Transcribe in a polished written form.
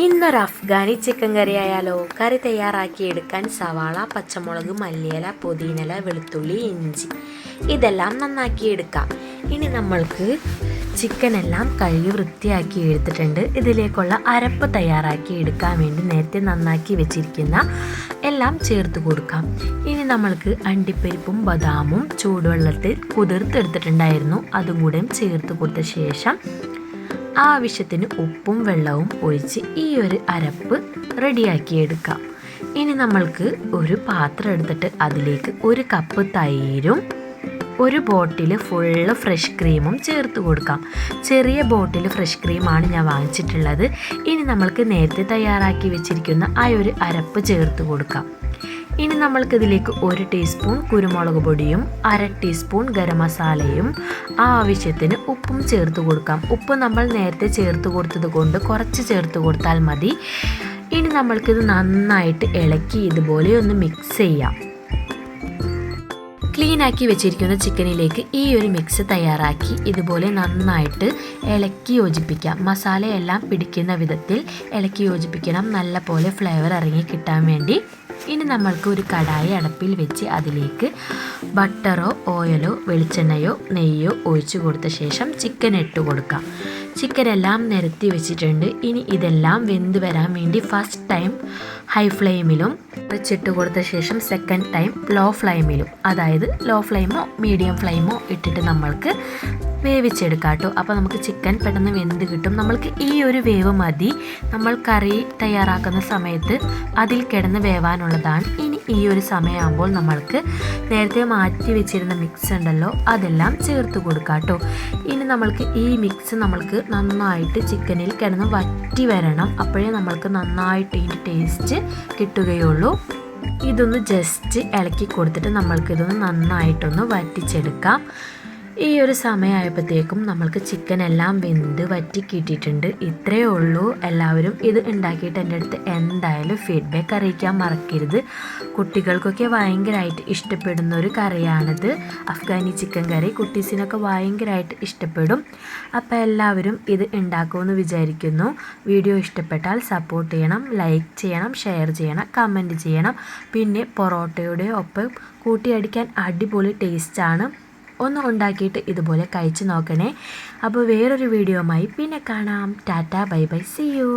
ഇന്നൊരു അഫ്ഗാനി ചിക്കൻ കറി ആയാലോ. കറി തയ്യാറാക്കിയെടുക്കാൻ സവാള, പച്ചമുളക്, മല്ലിയില, പുതിനയില, വെളുത്തുള്ളി, ഇഞ്ചി ഇതെല്ലാം നന്നാക്കിയെടുക്കാം. ഇനി നമ്മൾക്ക് ചിക്കനെല്ലാം കഴുകി വൃത്തിയാക്കി എടുത്തിട്ടുണ്ട്. ഇതിലേക്കുള്ള അരപ്പ് തയ്യാറാക്കി എടുക്കാൻ വേണ്ടി നേരത്തെ നന്നാക്കി വെച്ചിരിക്കുന്ന എല്ലാം ചേർത്ത് കൊടുക്കാം. ഇനി നമ്മൾക്ക് അണ്ടിപ്പരിപ്പും ബദാമും ചൂടുവെള്ളത്തിൽ കുതിർത്തെടുത്തിട്ടുണ്ടായിരുന്നു, അതും കൂടെ ചേർത്ത് കൊടുത്ത ശേഷം ആവശ്യത്തിന് ഉപ്പും വെള്ളവും ഒഴിച്ച് ഈ ഒരു അരപ്പ് റെഡിയാക്കിയെടുക്കാം. ഇനി നമ്മൾക്ക് ഒരു പാത്രം എടുത്തിട്ട് അതിലേക്ക് 1 കപ്പ് തൈരും 1 ബോട്ടിൽ ഫുള്ള് ഫ്രഷ് ക്രീമും ചേർത്ത് കൊടുക്കാം. ചെറിയ ബോട്ടിൽ ഫ്രഷ് ക്രീമാണ് ഞാൻ വാങ്ങിച്ചിട്ടുള്ളത്. ഇനി നമ്മൾക്ക് നേരത്തെ തയ്യാറാക്കി വെച്ചിരിക്കുന്ന ആ ഒരു അരപ്പ് ചേർത്ത് കൊടുക്കാം. ഇനി നമ്മൾക്കിതിലേക്ക് 1 ടീസ്പൂൺ കുരുമുളക് പൊടിയും 1/2 ടീസ്പൂൺ ഗരം മസാലയും ആവശ്യത്തിന് ഉപ്പും ചേർത്ത് കൊടുക്കാം. ഉപ്പ് നമ്മൾ നേരത്തെ ചേർത്ത് കൊടുത്തത് കൊണ്ട് കുറച്ച് ചേർത്ത് കൊടുത്താൽ മതി. ഇനി നമ്മൾക്കിത് നന്നായിട്ട് ഇളക്കി ഇതുപോലെ ഒന്ന് മിക്സ് ചെയ്യാം. ക്ലീനാക്കി വെച്ചിരിക്കുന്ന ചിക്കനിലേക്ക് ഈ ഒരു മിക്സ് തയ്യാറാക്കി ഇതുപോലെ നന്നായിട്ട് ഇളക്കി യോജിപ്പിക്കാം. മസാലയെല്ലാം പിടിക്കുന്ന വിധത്തിൽ ഇളക്കി യോജിപ്പിക്കണം, നല്ല പോലെ ഫ്ലേവർ ഇറങ്ങി കിട്ടാൻ വേണ്ടി. ഇനി നമ്മൾക്ക് ഒരു കടായി അടുപ്പിൽ വെച്ച് അതിലേക്ക് ബട്ടറോ ഓയിലോ വെളിച്ചെണ്ണയോ നെയ്യോ ഒഴിച്ചു കൊടുത്ത ശേഷം ചിക്കൻ ഇട്ട് കൊടുക്കാം. ചിക്കനെല്ലാം നിരത്തി വെച്ചിട്ടുണ്ട്. ഇനി ഇതെല്ലാം വെന്ത് വരാൻ വേണ്ടി ഫസ്റ്റ് ടൈം ഹൈ ഫ്ലെയിമിലും വെച്ചിട്ട് കൊടുത്ത ശേഷം സെക്കൻഡ് ടൈം ലോ ഫ്ലെയിമിലും, അതായത് ലോ ഫ്ലെയിമോ മീഡിയം ഫ്ലെയിമോ ഇട്ടിട്ട് നമ്മൾക്ക് വേവിച്ചെടുക്കാം കേട്ടോ. അപ്പോൾ നമുക്ക് ചിക്കൻ പെട്ടെന്ന് വെന്ത് കിട്ടും. നമ്മൾക്ക് ഈ ഒരു വേവ് മതി. നമ്മൾ കറി തയ്യാറാക്കുന്ന സമയത്ത് അതിൽ കിടന്ന് വേവാനുള്ളതാണ്. ഇനി ഈ ഒരു സമയമാകുമ്പോൾ നമ്മൾക്ക് നേരത്തെ മാറ്റി വെച്ചിരുന്ന മിക്സ് ഉണ്ടല്ലോ, അതെല്ലാം ചേർത്ത് കൊടുക്കാം കേട്ടോ. ഇനി നമ്മൾക്ക് ഈ മിക്സ് നമ്മൾക്ക് നന്നായിട്ട് ചിക്കനിൽ കിടന്ന് വറ്റി വരണം. അപ്പോഴേ നമ്മൾക്ക് നന്നായിട്ട് ഇതിൻ്റെ ടേസ്റ്റ് കിട്ടുകയുള്ളൂ. ഇതൊന്ന് ജസ്റ്റ് ഇളക്കി കൊടുത്തിട്ട് നമ്മൾക്കിതൊന്ന് നന്നായിട്ടൊന്ന് വറ്റിച്ചെടുക്കാം. ഈ ഒരു സമയമായപ്പോഴത്തേക്കും നമ്മൾക്ക് ചിക്കൻ എല്ലാം വെന്ത് വറ്റി കിട്ടിയിട്ടുണ്ട്. ഇത്രയേ ഉള്ളൂ. എല്ലാവരും ഇത് ഉണ്ടാക്കിയിട്ട് എൻ്റെ അടുത്ത് എന്തായാലും ഫീഡ്ബാക്ക് അറിയിക്കാൻ മറക്കരുത്. കുട്ടികൾക്കൊക്കെ ഭയങ്കരമായിട്ട് ഇഷ്ടപ്പെടുന്ന ഒരു കറിയാണിത്. അഫ്ഗാനി ചിക്കൻ കറി കുട്ടീസിനൊക്കെ ഭയങ്കരമായിട്ട് ഇഷ്ടപ്പെടും. അപ്പോൾ എല്ലാവരും ഇത് ഉണ്ടാക്കുമെന്ന് വിചാരിക്കുന്നു. വീഡിയോ ഇഷ്ടപ്പെട്ടാൽ സപ്പോർട്ട് ചെയ്യണം, ലൈക്ക് ചെയ്യണം, ഷെയർ ചെയ്യണം, കമൻറ്റ് ചെയ്യണം. പിന്നെ പൊറോട്ടയുടെ ഒപ്പം കൂട്ടിയടിക്കാൻ അടിപൊളി ടേസ്റ്റാണ്. ഒന്ന് ഉണ്ടാക്കിയിട്ട് ഇതുപോലെ കഴിച്ച് നോക്കണേ. അപ്പോൾ വേറൊരു വീഡിയോയുമായി പിന്നെ കാണാം. Tata, bye bye, see U.